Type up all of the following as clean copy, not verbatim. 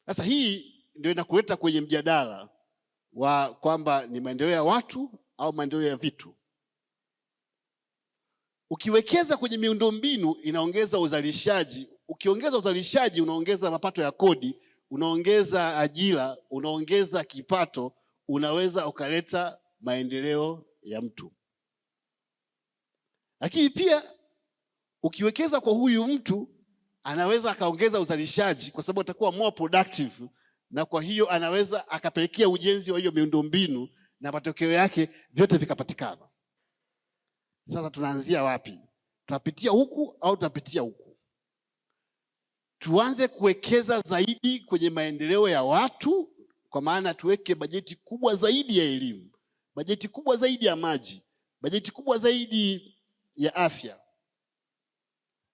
Sasa hii ndio inakuleta kwenye mjadala wa kwamba ni maendeleo ya watu au maendeleo ya vitu. Ukiwekeza kwenye miundombinu inaongeza uzalishaji. Ukiongeza uzalishaji unaongeza mapato ya kodi, unaongeza ajira, unaongeza kipato, unaweza ukaleta maendeleo ya mtu. Lakini pia ukiwekeza kwa huyu mtu anaweza akaongeza uzalishaji kwa sababu atakuwa more productive, na kwa hiyo anaweza akapelekea ujenzi wa hiyo miundombinu na matokeo yake vyote vikapatikana. Sasa tunaanzia wapi? Tunapitia huku au tunapitia huku? Tuanze kuwekeza zaidi kwenye maendeleo ya watu, kwa maana tuweke bajeti kubwa zaidi ya elimu, bajeti kubwa zaidi ya maji, bajeti kubwa zaidi ya afya,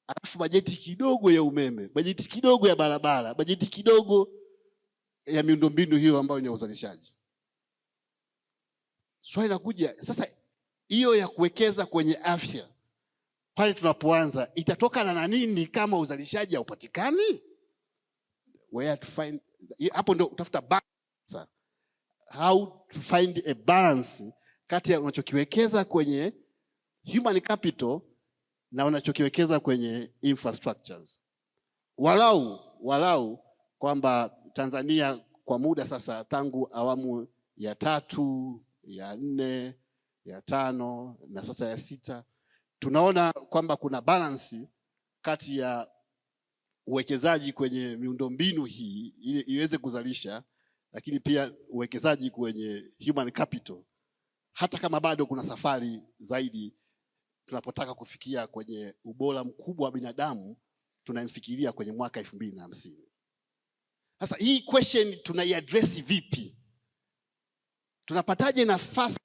alafu bajeti kidogo ya umeme, bajeti kidogo ya barabara, bajeti kidogo ya miundombinu hiyo ambayo ni ya uzalishaji. Swali linakuja sasa, hiyo ya kuwekeza kwenye afya pale tunapoanza itatokana na nini kama uzalishaji haupatikani? Where to find, hapo ndio utafuta balance. How to find a balance kati ya unachokiwekeza kwenye human capital na unachokiwekeza kwenye infrastructures. Walau kwamba Tanzania kwa muda sasa tangu awamu ya 3, ya 4, ya 5 na sasa ya 6 tunaona kwamba kuna balance kati ya uwekezaji kwenye miundombinu hii ili iweze kuzalisha, lakini pia uwekezaji kwenye human capital, hata kama bado kuna safari zaidi tunapotaka kufikia kwenye ubora mkubwa wa binadamu tunamfikiria kwenye mwaka 2050. Sasa hii question tunaiaddress vipi? Tunapataje nafasi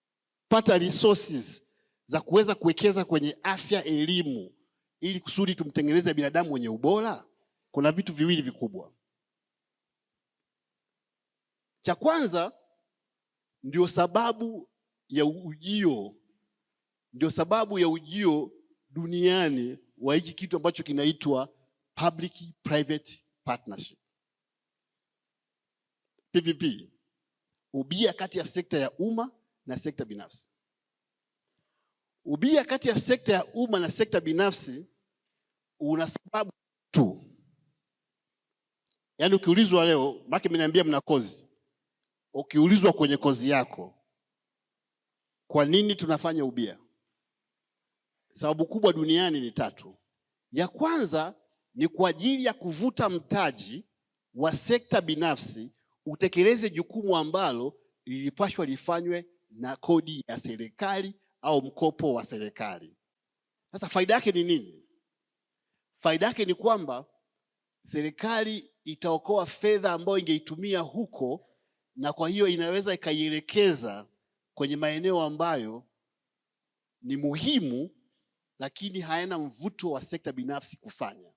kupata resources za kuweza kuwekeza kwenye afya, elimu, ili kusudi tumtengeneze binadamu mwenye ubora? Kuna vitu viwili vikubwa. Cha kwanza ndio sababu ya ujio duniani wa hiki kitu ambacho kinaitwa public private partnership, PPP, ubia kati ya sekta ya umma na sekta binafsi. Ubia kati ya sekta ya umma na sekta binafsi una sababu tu. Yaani ukiulizwa leo, maki mniambia mna kozi, ukiulizwa kwenye kozi yako kwa nini tunafanya ubia, sababu kubwa duniani ni 3. Ya kwanza ni kwa ajili ya kuvuta mtaji wa sekta binafsi utekeleze jukumu ambalo lilipaswa lifanywe na kodi ya serikali au mkopo wa serikali. Sasa faida yake ni nini? Faida yake ni kwamba serikali itaokoa fedha ambayo ingeitumia huko, na kwa hiyo inaweza ikaielekeza kwenye maeneo ambayo ni muhimu lakini hayana mvuto wa sekta binafsi kufanya.